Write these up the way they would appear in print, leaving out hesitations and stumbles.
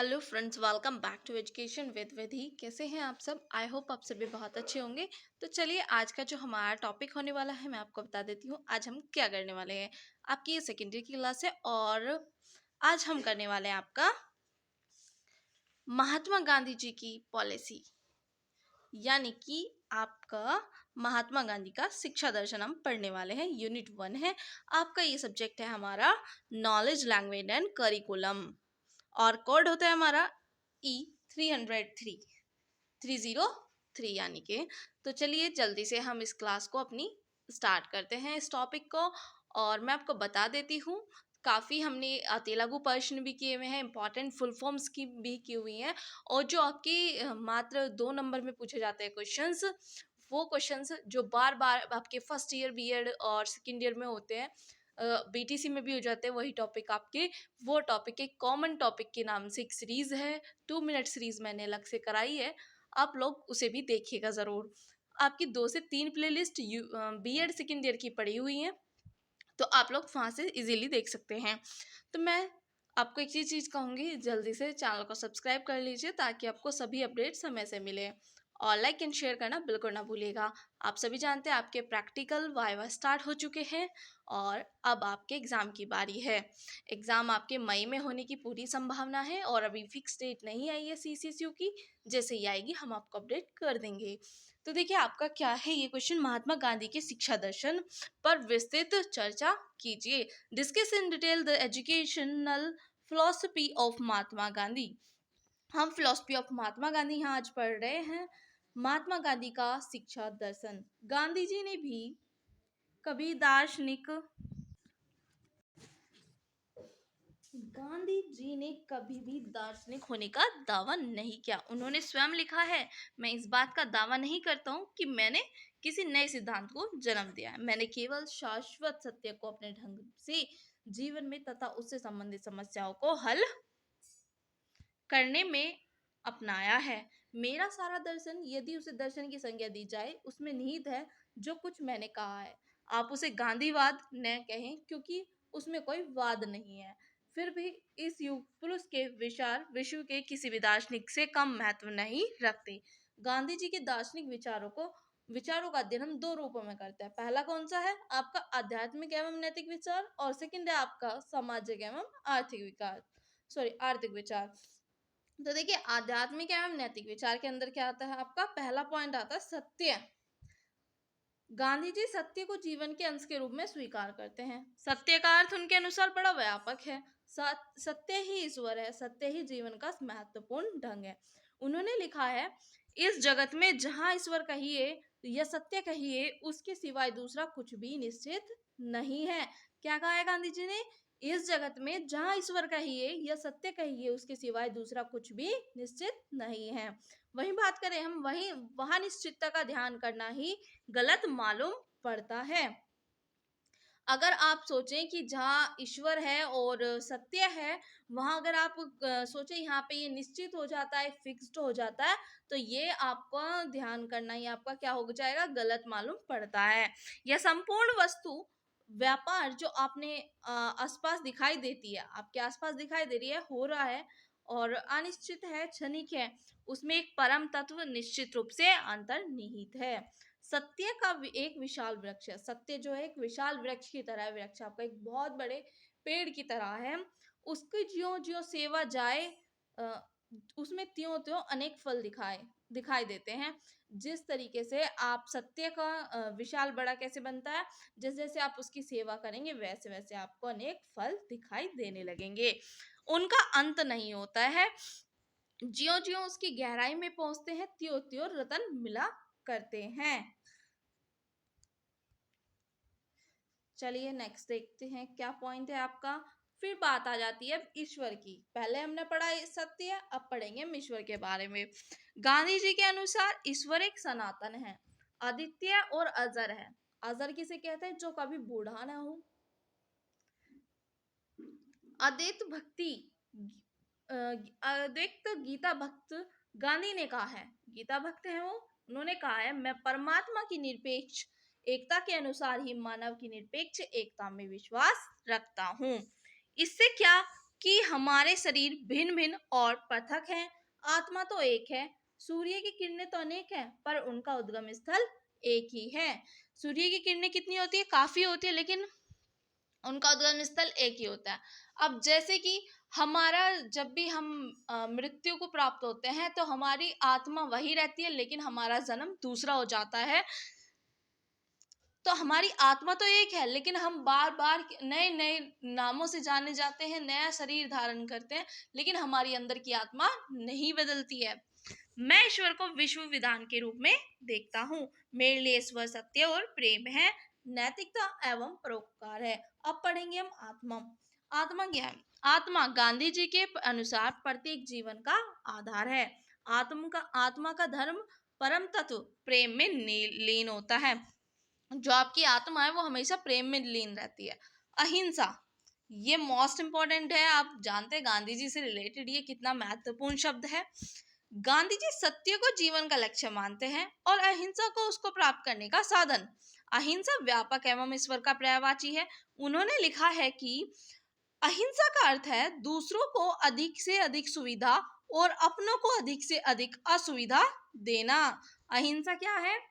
Hello friends, welcome back to education with Vidhi. कैसे हैं आप सब? आई होप आप सभी बहुत अच्छे होंगे। तो चलिए, आज का जो हमारा टॉपिक होने वाला है मैं आपको बता देती हूँ। आज हम क्या करने वाले हैं। आपकी ये सेकेंडरी की क्लास है और आज हम करने वाले हैं आपका महात्मा गांधी जी की पॉलिसी, यानी कि आपका महात्मा गांधी का शिक्षा दर्शन हम पढ़ने वाले हैं। यूनिट 1 है आपका। ये सब्जेक्ट है हमारा नॉलेज, लैंग्वेज एंड करिकुलम और कोड होता है हमारा E303 यानी कि। तो चलिए जल्दी से हम इस क्लास को अपनी स्टार्ट करते हैं, इस टॉपिक को। और मैं आपको बता देती हूँ, काफ़ी हमने तेलुगु प्रश्न भी किए हुए हैं, इंपॉर्टेंट फुल फॉर्म्स की भी की हुई हैं। और जो आपकी मात्र 2 नंबर में पूछे जाते हैं क्वेश्चंस, वो क्वेश्चंस जो बार बार आपके फर्स्ट ईयर बीएड और सेकेंड ईयर में होते हैं, बीटीसी में भी हो जाते हैं वही टॉपिक आपके। वो टॉपिक एक कॉमन टॉपिक के नाम से एक सीरीज है, 2 मिनट सीरीज मैंने अलग से कराई है, आप लोग उसे भी देखिएगा ज़रूर। आपकी 2 से 3 प्लेलिस्ट बीएड सेकेंड ईयर की पड़ी हुई हैं, तो आप लोग वहाँ से इजीली देख सकते हैं। तो मैं आपको एक ही चीज़ कहूँगी, जल्दी से चैनल को सब्सक्राइब कर लीजिए ताकि आपको सभी अपडेट समय से मिले। और लाइक एंड शेयर करना बिल्कुल ना भूलिएगा। आप सभी जानते हैं आपके प्रैक्टिकल वाइवा स्टार्ट हो चुके हैं और अब आपके एग्ज़ाम की बारी है। एग्ज़ाम आपके मई में होने की पूरी संभावना है और अभी फिक्स डेट नहीं आई है सीसीएसयू की। जैसे ही आएगी हम आपको अपडेट कर देंगे। तो देखिए आपका क्या है ये क्वेश्चन, महात्मा गांधी के शिक्षा दर्शन पर विस्तृत चर्चा कीजिए। Discuss in detail the educational philosophy of Mahatma Gandhi. हम फिलोसफी ऑफ महात्मा गांधी यहाँ आज पढ़ रहे हैं। महात्मा गांधी का शिक्षा दर्शन। गांधी जी ने भी कभी गांधी जी ने कभी भी दार्शनिक होने का दावा नहीं किया। उन्होंने स्वयं लिखा है, मैं इस बात का दावा नहीं करता हूँ कि मैंने किसी नए सिद्धांत को जन्म दिया है। मैंने केवल शाश्वत सत्य को अपने ढंग से जीवन में तथा उससे संबंधित समस्याओं को हल करने में अपनाया है। मेरा सारा दर्शन, यदि उसे दर्शन की संज्ञा दी जाए, उसमें निहित है जो कुछ मैंने कहा है। आप उसे गांधीवाद न कहें क्योंकि उसमें कोई वाद नहीं है, फिर भी इस युग पुरुष के विचार विश्व के किसी भी दार्शनिक से कम महत्व नहीं रखते। गांधी जी के दार्शनिक विचारों का अध्ययन हम 2 रूपों में करते हैं। पहला कौन सा है? आपका आध्यात्मिक एवं नैतिक विचार, और सेकंड है आपका सामाजिक एवं आर्थिक विचार। तो देखिए, आध्यात्मिक एवं नैतिक विचार के अंदर क्या आता है? आपका पहला पॉइंट आता है सत्य। गांधी जी सत्य को जीवन के अंश के रूप में स्वीकार करते हैं। सत्य का अर्थ उनके अनुसार बड़ा व्यापक है। सत्य ही ईश्वर है, सत्य ही जीवन का महत्वपूर्ण ढंग है। उन्होंने लिखा है, इस जगत में जहां ईश्वर कहिए या सत्य कहिए, उसके सिवाय दूसरा कुछ भी निश्चित नहीं है। क्या कहा है गांधी जी ने? इस जगत में जहां ईश्वर कहिए या सत्य कहिए, उसके सिवाय दूसरा कुछ भी निश्चित नहीं है। वही बात करें हम, वही वहां निश्चितता का ध्यान करना ही गलत मालूम पड़ता है। अगर आप सोचें कि जहाँ ईश्वर है और सत्य है, वहाँ अगर आप सोचें यहाँ पे ये निश्चित हो जाता है, फिक्स्ड हो जाता है, तो ये आपका ध्यान करना ही आपका क्या हो जाएगा? गलत मालूम पड़ता है। यह संपूर्ण वस्तु व्यापार जो आपने आसपास दिखाई देती है, आपके आसपास दिखाई दे रही है, हो रहा है और अनिश्चित है, क्षणिक है, उसमें एक परम तत्व निश्चित रूप से अंतर्निहित है। सत्य का एक विशाल वृक्ष है। सत्य जो है एक विशाल वृक्ष की तरह है। वृक्ष आपका एक बहुत बड़े पेड़ की तरह है। उसकी ज्यो ज्यो सेवा जाए, अ, उसमें त्यों त्यों अनेक फल दिखाई देते हैं। जिस तरीके से आप सत्य का विशाल बड़ा कैसे बनता है, जैसे जैसे आप उसकी सेवा करेंगे वैसे वैसे आपको अनेक फल दिखाई देने लगेंगे। उनका अंत नहीं होता है। ज्यो ज्यो उसकी गहराई में पहुंचते हैं, त्यों त्यों रतन मिला करते हैं। चलिए नेक्स्ट देखते हैं क्या पॉइंट है आपका। फिर बात आ जाती है ईश्वर की। पहले हमने पढ़ा सत्य, अब पढ़ेंगे हम ईश्वर के बारे में। गांधी जी के अनुसार ईश्वर एक सनातन है, अद्वितीय और अजर है। अजर किसे कहते हैं? जो कभी बूढ़ा ना हो। अद्वैत भक्ति, अद्वैत गीता भक्त गांधी ने कहा है, गीता भक्त है वो, उन्होंने कहा है, मैं परमात्मा की निरपेक्ष एकता के अनुसार ही मानव की निरपेक्ष एकता में विश्वास रखता हूँ। इससे क्या कि हमारे शरीर भिन्न भिन्न और पृथक हैं, आत्मा तो एक है। सूर्य की किरणें तो अनेक हैं, पर उनका उद्गम स्थल एक ही है। सूर्य की किरणें कितनी होती है? काफी होती है, लेकिन उनका उद्गम स्थल एक ही होता है। अब जैसे कि हमारा जब भी हम मृत्यु को प्राप्त होते हैं तो हमारी आत्मा वही रहती है, लेकिन हमारा जन्म दूसरा हो जाता है। तो हमारी आत्मा तो एक है, लेकिन हम बार बार नए नए नामों से जाने जाते हैं, नया शरीर धारण करते हैं, लेकिन हमारी अंदर की आत्मा नहीं बदलती है। मैं ईश्वर को विश्व विधान के रूप में देखता हूँ। मेरे लिए ईश्वर सत्य और प्रेम है, नैतिकता एवं परोपकार है। अब पढ़ेंगे हम आत्मा। आत्मा क्या है? आत्मा गांधी जी के अनुसार प्रत्येक जीवन का आधार है। आत्मा का धर्म परम तत्व प्रेम में लीन होता है। जो आपकी आत्मा है वो हमेशा प्रेम में लीन रहती है। अहिंसा, ये मोस्ट इंपॉर्टेंट है। आप जानते हैं गांधी जी से रिलेटेड ये कितना महत्वपूर्ण शब्द है। गांधी जी सत्य को जीवन का लक्ष्य मानते हैं और अहिंसा को उसको प्राप्त करने का साधन। अहिंसा व्यापक एवं ईश्वर का पर्यायवाची है। उन्होंने लिखा है कि अहिंसा का अर्थ है दूसरों को अधिक से अधिक सुविधा और अपनों को अधिक से अधिक असुविधा देना। अहिंसा क्या है?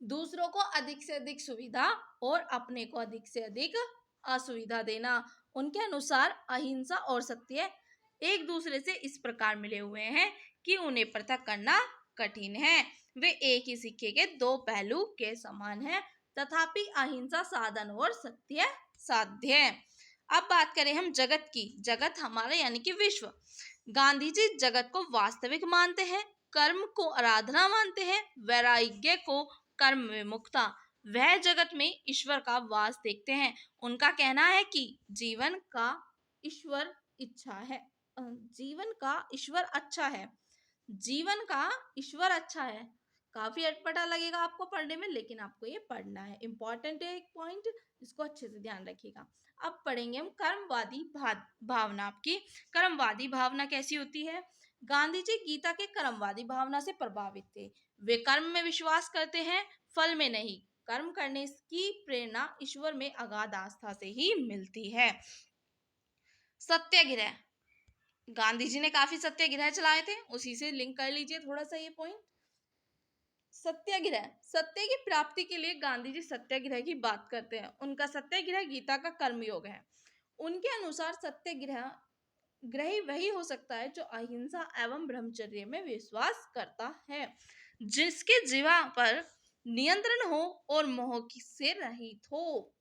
दूसरों को अधिक से अधिक सुविधा और अपने को अधिक से अधिक असुविधा देना। उनके अनुसार अहिंसा और सत्य एक दूसरे से इस प्रकार मिले हुए हैं कि उन्हें पृथक करना कठिन है। वे एक ही सिक्के के दो पहलू के समान हैं, तथापि अहिंसा साधन और सत्य साध्य है। अब बात करें हम जगत की। जगत हमारा यानी कि विश्व। गांधी जी जगत को वास्तविक मानते हैं, कर्म को आराधना मानते हैं, वैराग्य को कर्म विमुक्ता। वह जगत में ईश्वर का वास देखते हैं। उनका कहना है कि जीवन का ईश्वर इच्छा है, जीवन का ईश्वर अच्छा है। जीवन का ईश्वर अच्छा है। काफी अटपटा लगेगा आपको पढ़ने में, लेकिन आपको ये पढ़ना है। इंपॉर्टेंट है एक पॉइंट, इसको अच्छे से ध्यान रखिएगा। अब पढ़ेंगे हम कर्मवादी भावना। आपकी कर्मवादी भावना कैसी होती है? गांधी जी गीता के कर्मवादी भावना से प्रभावित थे। वे कर्म में विश्वास करते हैं, फल में नहीं। कर्म करने की प्रेरणा ईश्वर में अगाध आस्था से ही मिलती है। सत्याग्रह, गांधी जी ने काफी सत्याग्रह चलाए थे, उसी से लिंक कर लीजिए थोड़ा सा ये पॉइंट। सत्याग्रह, सत्य की प्राप्ति के लिए गांधी जी सत्याग्रह की बात करते हैं। उनका सत्याग्रह गीता का कर्मयोग है। उनके अनुसार सत्याग्रह ग्रही वही हो सकता है जो अहिंसा एवं ब्रह्मचर्य में विश्वास करता है, जिसके जीवा पर नियंत्रण हो और मोह से रहित हो।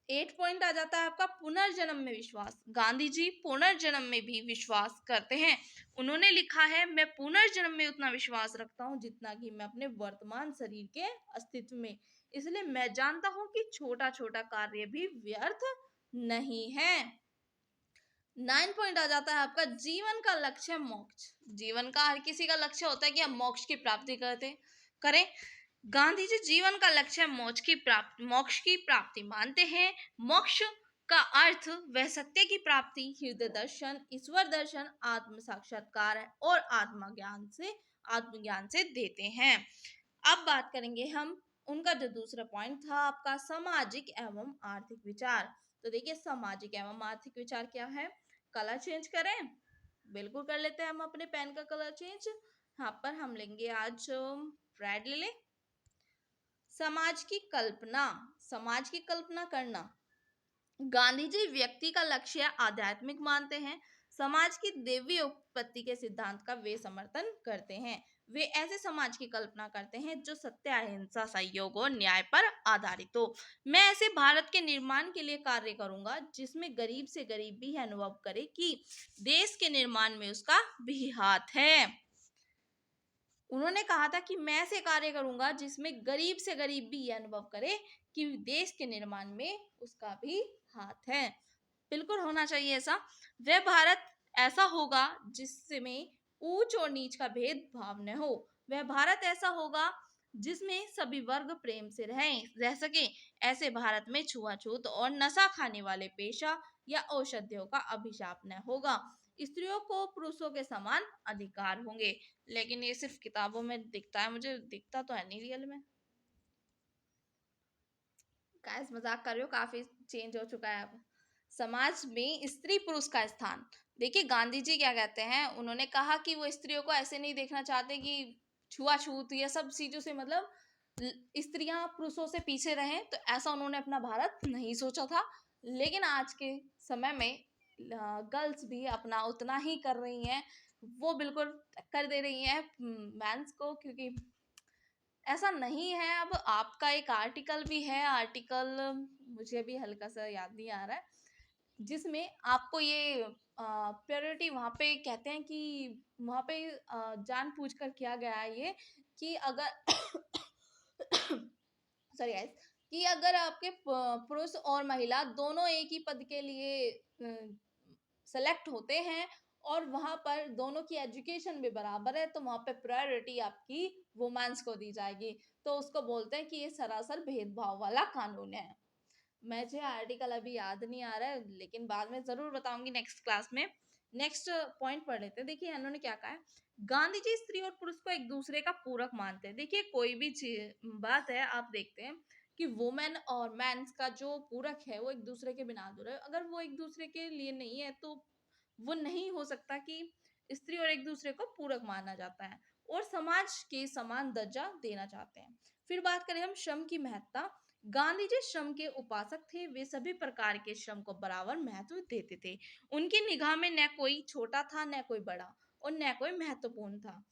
8 पॉइंट आ जाता है आपका पुनर्जन्म में विश्वास। गांधी जी पुनर्जन्म में भी विश्वास करते हैं। उन्होंने लिखा है, मैं पुनर्जन्म में उतना विश्वास रखता हूँ जितना कि मैं अपने वर्तमान शरीर के अस्तित्व में। इसलिए मैं जानता हूँ कि छोटा छोटा कार्य भी व्यर्थ नहीं है। 9 पॉइंट आ जाता है आपका जीवन का लक्ष्य मोक्ष। जीवन का हर किसी का लक्ष्य होता है कि हम मोक्ष की प्राप्ति करें। गांधी जी जीवन का लक्ष्य मोक्ष की प्राप्ति मानते हैं। मोक्ष का अर्थ वह सत्य की प्राप्ति, हृदय दर्शन, ईश्वर दर्शन, आत्म साक्षात्कार है और आत्मज्ञान से देते हैं। अब बात करेंगे हम उनका जो दूसरा पॉइंट था आपका सामाजिक एवं आर्थिक विचार। तो देखिए सामाजिक एवं आर्थिक विचार क्या है? कलर चेंज करें? बिल्कुल कर लेते हैं हम अपने पेन का कलर चेंज। यहाँ पर हम लेंगे आज रेड ले लें। समाज की कल्पना करना। गांधी जी व्यक्ति का लक्ष्य आध्यात्मिक मानते हैं। समाज की दैवीय उत्पत्ति के सिद्धांत का वे समर्थन करते हैं। वे ऐसे समाज की कल्पना करते हैं जो सत्य, अहिंसा, सहयोग और न्याय पर आधारित हो। मैं ऐसे भारत के निर्माण के लिए कार्य करूंगा जिसमें गरीब से गरीब भी अनुभव करे कि देश के निर्माण में उसका भी हाथ है। उन्होंने कहा था कि मैं ऐसे कार्य करूंगा जिसमें गरीब से गरीब भी ये अनुभव करे कि देश के निर्माण में उसका भी हाथ है। बिल्कुल होना चाहिए ऐसा। वह भारत ऐसा होगा जिसमें ऊंच और नीच का भेदभाव न हो। वह भारत ऐसा होगा जिसमें सभी वर्ग प्रेम से रह सके। ऐसे भारत में छुआछूत और नशा खाने वाले पेशा या औषधियों का अभिशाप न होगा। स्त्रियों को पुरुषों के समान अधिकार होंगे। लेकिन ये सिर्फ किताबों में दिखता है, मुझे दिखता तो है नहीं रियल में। गाइस मजाक कर रही हो, काफी चेंज हो चुका है अब। समाज में स्त्री पुरुष का स्थान। देखिए गांधी जी क्या कहते हैं, उन्होंने कहा कि वो स्त्रियों को ऐसे नहीं देखना चाहते कि छुआछूत ये सब चीजों से मतलब स्त्रियां पुरुषों से पीछे रहें, तो ऐसा उन्होंने अपना भारत नहीं सोचा था। लेकिन आज के समय में गर्ल्स भी अपना उतना ही कर रही हैं, वो बिल्कुल कर दे रही हैं मेंस को, क्योंकि ऐसा नहीं है। अब आपका एक आर्टिकल भी है, आर्टिकल मुझे भी हल्का सा याद नहीं आ रहा है, जिसमें आपको ये प्रायोरिटी वहाँ पे कहते हैं कि वहाँ पे जानबूझकर किया गया है ये, कि अगर सॉरी गाइस, कि अगर आपके पुरुष और महिला दोनों एक ही पद के लिए सेलेक्ट होते हैं और वहां पर दोनों की एजुकेशन भी बराबर है, तो वहां पे प्रायोरिटी आपकी वुमेन्स को दी जाएगी। तो उसको बोलते हैं कि ये सरासर भेदभाव वाला कानून है। मुझे आर्टिकल अभी याद नहीं आ रहा है, लेकिन बाद में जरूर बताऊंगी नेक्स्ट क्लास में। नेक्स्ट पॉइंट पढ़ लेते हैं। देखिए इन्होंने क्या कहा है, गांधी जी स्त्री और पुरुष को एक दूसरे का पूरक मानते हैं। देखिए कोई भी बात है, आप देखते हैं कि वुमेन और मेंस का जो पूरक है वो एक दूसरे के बिना अधूरा है। अगर वो एक दूसरे के लिए नहीं है तो वो नहीं हो सकता कि स्त्री और एक दूसरे को पूरक माना जाता है, और समाज के समान दर्जा देना चाहते हैं। फिर बात करें हम श्रम की महत्ता। गांधी जी श्रम के उपासक थे, वे सभी प्रकार के श्रम को बराबर महत्व देते थे। उनकी निगाह में न कोई छोटा था न कोई बड़ा, और न कोई महत्वपूर्ण था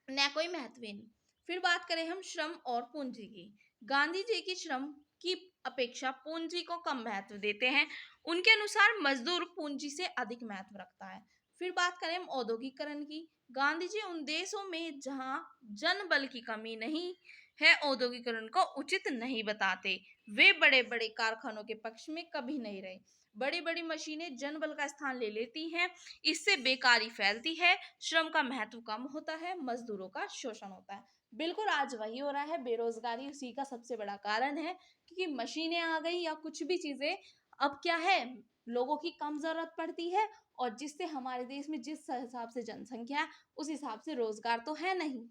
न कोई महत्वहीन। फिर बात करें हम श्रम और पूंजी की। गांधी जी की श्रम की अपेक्षा पूंजी को कम महत्व देते हैं। उनके अनुसार मजदूर पूंजी से अधिक महत्व रखता है। फिर बात करें हम औद्योगिकरण की। गांधी जी उन देशों में जहां जन बल की कमी नहीं है औद्योगिकरण को उचित नहीं बताते। वे बड़े बड़े कारखानों के पक्ष में कभी नहीं रहे। बड़ी बड़ी मशीनें जनबल का स्थान ले लेती हैं, इससे बेकारी फैलती है, श्रम का महत्व कम होता है, मजदूरों का शोषण होता है। बिल्कुल आज वही हो रहा है, बेरोजगारी उसी का सबसे बड़ा कारण है, क्योंकि मशीनें आ गई या कुछ भी चीजें, अब क्या है, लोगों की कम जरूरत पड़ती है, और जिससे हमारे देश में जिस हिसाब से जनसंख्या है उस हिसाब से रोजगार तो है नहीं।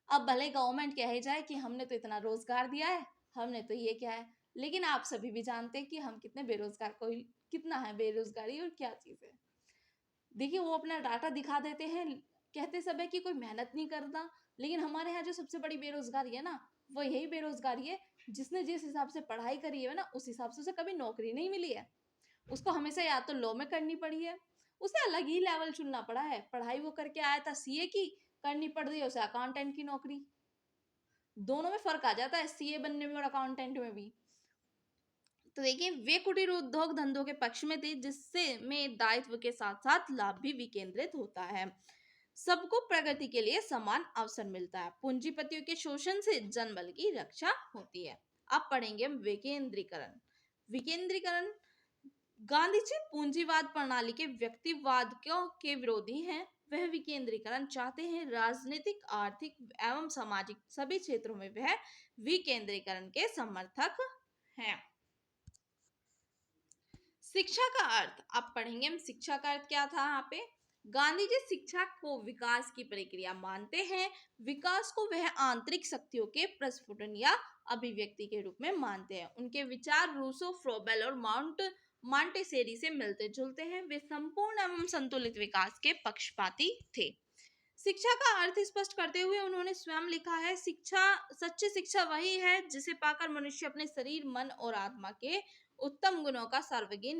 अब भले गवर्नमेंट कहे जाए कि हमने तो इतना रोजगार दिया है, हमने तो ये क्या है, लेकिन आप सभी भी जानते हैं कि हम कितने बेरोजगार, कोई कितना है बेरोजगारी और क्या चीज है। देखिए वो अपना डाटा दिखा देते हैं, कहते सब है कि कोई मेहनत नहीं करता, लेकिन हमारे यहाँ जो सबसे बड़ी बेरोजगारी है ना, वो यही बेरोजगारी है, जिसने जिस हिसाब से पढ़ाई करी है ना उस हिसाब से उसे कभी नौकरी नहीं मिली है। उसको हमेशा या तो लॉ में करनी पड़ी है, उसे अलग ही लेवल चुनना पड़ा है। पढ़ाई वो करके आया था सीए की, करनी पड़ रही है उसे अकाउंटेंट की नौकरी। दोनों में फर्क आ जाता है, सीए बनने में और अकाउंटेंट में भी। तो देखिए वे कुटीर उद्योग धंधों के पक्ष में थे, जिससे में दायित्व के साथ साथ लाभ भी विकेंद्रित होता है। सबको प्रगति के लिए समान अवसर मिलता है। पूंजीपतियों के शोषण से जनबल की रक्षा होती है। अब पढ़ेंगे हम विकेंद्रीकरण। विकेंद्रीकरण, गांधी जी पूंजीवाद प्रणाली के व्यक्तिवाद के विरोधी हैं। वह विकेंद्रीकरण चाहते हैं। राजनीतिक, आर्थिक एवं सामाजिक सभी क्षेत्रों में वह विकेंद्रीकरण के समर्थक हैं। शिक्षा का अर्थ, अब पढ़ेंगे हम शिक्षा का अर्थ क्या था यहाँ पे। गांधी जी शिक्षा को विकास की प्रक्रिया मानते हैं। विकास को वह आंतरिक शक्तियों के प्रस्फुटन या अभिव्यक्ति के रूप में मानते हैं। उनके विचार रूसो, फ्रोबेल और मांटेसेरी से मिलते जुलते हैं। वे संपूर्ण एवं संतुलित विकास के पक्षपाती थे। शिक्षा का अर्थ स्पष्ट करते हुए उन्होंने स्वयं लिखा है, शिक्षा, सच्ची शिक्षा वही है जिसे पाकर मनुष्य अपने शरीर, मन और आत्मा के उत्तम गुणों का सार्वजनिक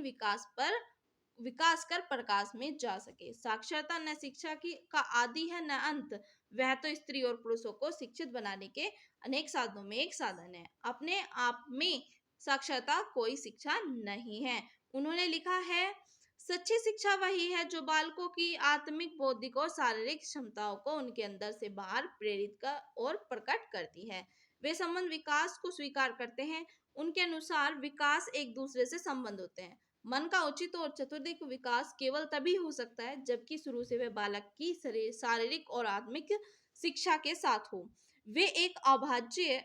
विकास कर प्रकाश में जा सके। साक्षरता न शिक्षा की का आदि है न अंत। वह तो स्त्री और पुरुषों को शिक्षित बनाने के अनेक साधनों में एक साधन है। अपने आप में साक्षरता कोई शिक्षा नहीं है। उन्होंने लिखा है, सच्ची शिक्षा वही है जो बालकों की आत्मिक, बौद्धिक और शारीरिक क्षमताओं को उनके अंदर से बाहर प्रेरित कर और प्रकट करती है। वे संबंध विकास को स्वीकार करते हैं। उनके अनुसार विकास एक दूसरे से संबंध होते हैं। मन का उचित और चतुर्दिक विकास केवल तभी हो सकता है जबकि शुरू से वह बालक की शारीरिक और आत्मिक शिक्षा के साथ हो। वे एक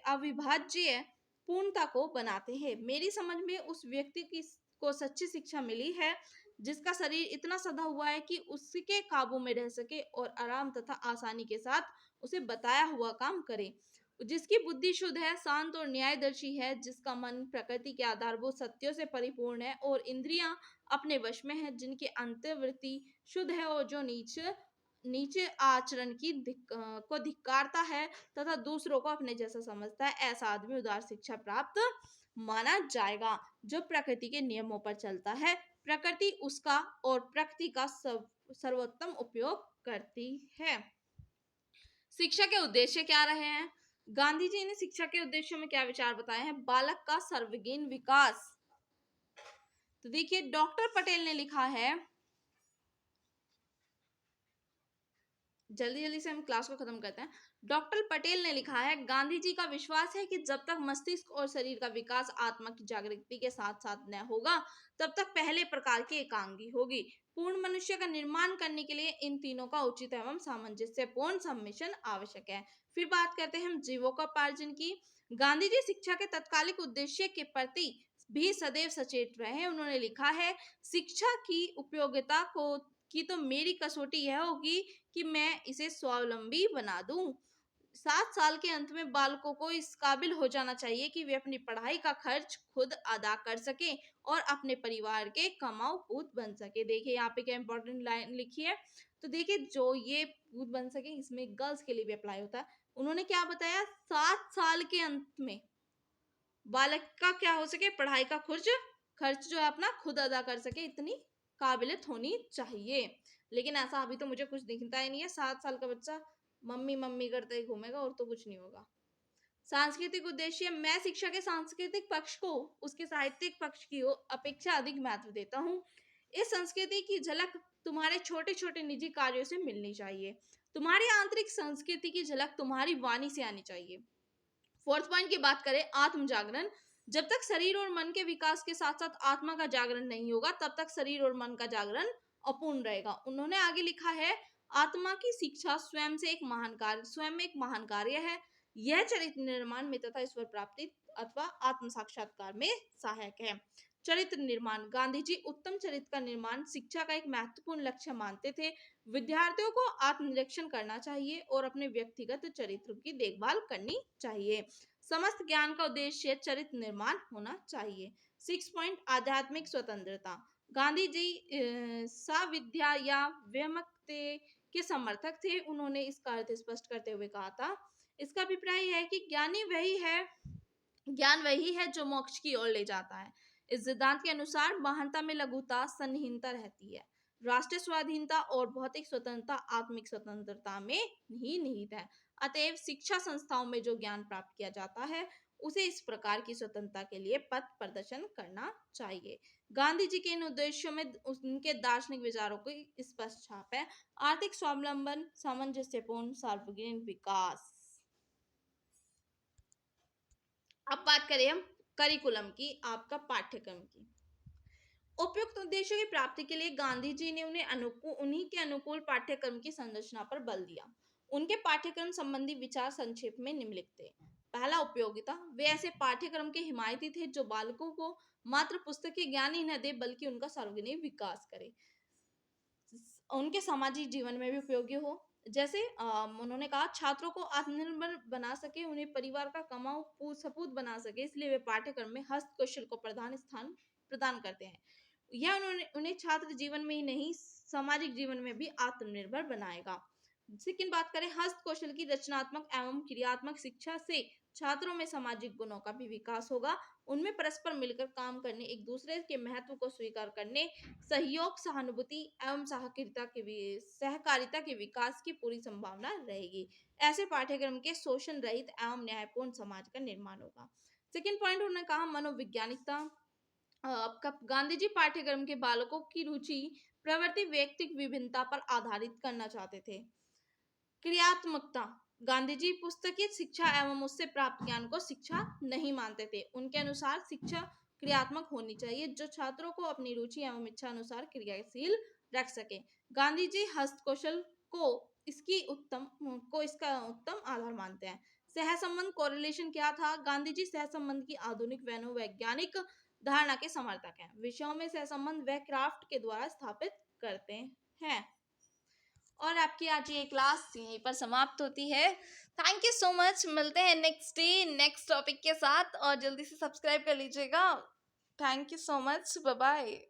अविभाज्य पूर्णता को बनाते हैं। मेरी समझ में उस व्यक्ति की को सच्ची शिक्षा मिली है जिसका शरीर इतना सधा हुआ है कि उसके काबू में रह सके और आराम तथा आसानी के साथ उसे बताया हुआ काम करे। जिसकी बुद्धि शुद्ध है, शांत और न्यायदर्शी है, जिसका मन प्रकृति के आधारभूत सत्यों से परिपूर्ण है और इंद्रियां अपने वश में है, जिनकी अंतर्वृत्ति शुद्ध है और जो नीचे नीचे आचरण को धिक्कारता है तथा दूसरों को अपने जैसा समझता है, ऐसा आदमी उदार शिक्षा प्राप्त माना जाएगा। जो प्रकृति के नियमों पर चलता है, प्रकृति उसका और प्रकृति का सर्वोत्तम उपयोग करती है। शिक्षा के उद्देश्य क्या रहे हैं? गांधी जी ने शिक्षा के उद्देश्यों में क्या विचार बताए हैं? बालक का सर्वांगीण विकास। तो देखिए, डॉक्टर पटेल ने लिखा है, जल्दी जल्दी से हम क्लास को खत्म करते हैं। डॉक्टर पटेल ने लिखा है, गांधी जी का विश्वास है कि जब तक मस्तिष्क और शरीर का विकास आत्मा की जागृति के साथ साथ न होगा, तब तक पहले प्रकार की एकांगी होगी। पूर्ण मनुष्य का निर्माण करने के लिए इन तीनों का उचित एवं सामंजस्यपूर्ण सम्मिश्रण आवश्यक है। फिर बात करते हैं हम जीवोपार्जन की। गांधी जी शिक्षा के तत्कालिक उद्देश्य के प्रति भी सदैव सचेत रहे। उन्होंने लिखा है, शिक्षा की उपयोगिता की तो मेरी कसौटी यह होगी कि मैं इसे स्वावलंबी बना दूं। 7 साल के अंत में बालकों को इस काबिल हो जाना चाहिए कि वे अपनी पढ़ाई का खर्च खुद अदा कर सके और अपने परिवार के कमाऊ पूत बन सके। देखिए यहाँ पे क्या इंपॉर्टेंट लाइन लिखी है। तो देखिए, जो ये पूत बन सके, इसमें गर्ल्स के लिए भी अप्लाई होता है। उन्होंने क्या बताया? 7 साल के अंत में बालक का क्या हो सके, पढ़ाई का खर्च जो है अपना खुद अदा कर सके, इतनी काबिलियत होनी चाहिए। लेकिन ऐसा अभी तो मुझे कुछ दिखता ही नहीं है। 7 साल का बच्चा मम्मी मम्मी करते ही घूमेगा और तो कुछ नहीं होगा। सांस्कृतिक उद्देश्य, मैं शिक्षा के सांस्कृतिक पक्ष को उसके साहित्यिक पक्ष की अपेक्षा अधिक महत्व देता हूँ। इस संस्कृति की झलक तुम्हारे छोटे छोटे निजी कार्यों से मिलनी चाहिए। तुम्हारी आंतरिक संस्कृति की झलक तुम्हारी वाणी से आनी चाहिए। फोर्थ पॉइंट की बात करें, आत्म जागरण। जब तक शरीर और मन के विकास के साथ साथ आत्मा का जागरण नहीं होगा, तब तक शरीर और मन का जागरण अपूर्ण रहेगा। उन्होंने आगे लिखा है, आत्मा की शिक्षा स्वयं में एक महान कार्य है। यह चरित्र निर्माण में तथा ईश्वर प्राप्ति अथवा आत्म साक्षात्कार में सहायक है। चरित्र निर्माण, गांधी जी उत्तम चरित्र का निर्माण शिक्षा का एक महत्वपूर्ण लक्ष्य मानते थे। विद्यार्थियों को आत्मनिरीक्षण करना चाहिए और अपने व्यक्तिगत चरित्र की देखभाल करनी चाहिए। समस्त ज्ञान का उद्देश्य चरित्र निर्माण होना चाहिए। 6 पॉइंट, आध्यात्मिक स्वतंत्रता। गांधी जी सविद्या या व्यमक्ते के समर्थक थे। उन्होंने इसका अर्थ स्पष्ट करते हुए कहा था, इसका अभिप्राय है कि ज्ञान वही है जो मोक्ष की ओर ले जाता है। इस सिद्धांत के अनुसार महानता में लघुता सन्निहितता रहती है। राष्ट्रीय स्वाधीनता और भौतिक स्वतंत्रता आत्मिक स्वतंत्रता में ही निहित है। अतएव शिक्षा संस्थाओं में जो ज्ञान प्राप्त किया जाता है, उसे इस प्रकार की स्वतंत्रता के लिए पथ प्रदर्शन करना चाहिए। गांधी जी के इन उद्देश्यों में उनके दार्शनिक विचारों की स्पष्ट छाप है। आर्थिक स्वावलंबन, सामंजस्यपूर्ण सार्वजनिक विकास। अब बात करें हम करिकुलम की, आपका पाठ्यक्रम की। उपयुक्त उद्देश्यों की प्राप्ति के लिए गांधी जी ने उन्हीं के अनुकूल पाठ्यक्रम की संरचना पर बल दिया। उनके पाठ्यक्रम संबंधी विचार संक्षेप में निम्नलिखित थे। पहला, उपयोगिता। वे ऐसे पाठ्यक्रम के हिमायती थे जो बालकों को मात्र पुस्तकीय ज्ञान ही न दे, बल्कि उनका सार्वजनिक विकास करे, उनके सामाजिक जीवन में भी उपयोगी हो। जैसे उन्होंने कहा, छात्रों को आत्मनिर्भर बना सके, उन्हें परिवार का कमाऊ सपूत बना सके, इसलिए वे पाठ्यक्रम में हस्तकौशल को प्रधान स्थान प्रदान करते हैं। यह उन्हें छात्र जीवन में ही नहीं, सामाजिक जीवन में भी आत्मनिर्भर बनाएगा। सेकंड बात करें, हस्तकौशल की रचनात्मक एवं क्रियात्मक शिक्षा से छात्रों में सामाजिक गुणों का भी विकास होगा। उनमें परस्पर मिलकर काम करने, एक दूसरे के महत्व को स्वीकार करने, सहयोग, सहानुभूति एवं सहकारिता के विकास की पूरी संभावना रहेगी। ऐसे पाठ्यक्रम के शोषण रहित एवं न्यायपूर्ण समाज का निर्माण होगा। सेकंड पॉइंट उन्होंने कहा, मनोवैज्ञानिकता। आपका गांधी जी पाठ्यक्रम के बालकों की रुचि प्रवृत्ति व्यक्तिक विभिन्नता पर आधारित करना चाहते थे। क्रियात्मकता, गांधी जी पुस्तकीय शिक्षा एवं उससे प्राप्त ज्ञान को शिक्षा नहीं मानते थे। उनके अनुसार शिक्षा क्रियात्मक होनी चाहिए, जो छात्रों को अपनी रुचि एवं इच्छा अनुसार क्रियाशील रख सके। गांधी जी हस्तकौशल को इसका उत्तम आधार मानते हैं। सहसंबंध, कोरिलेशन क्या था? गांधी जी सहसंबंध की आधुनिक वैज्ञानिक धारणा के समर्थक हैं। विषयों में सहसंबंध वह क्राफ्ट के द्वारा स्थापित करते हैं। और आपकी आज ये क्लास यहीं पर समाप्त होती है। Thank you so much. मिलते हैं नेक्स्ट डे नेक्स्ट टॉपिक के साथ और जल्दी से सब्सक्राइब कर लीजिएगा। Thank you so much. Bye bye.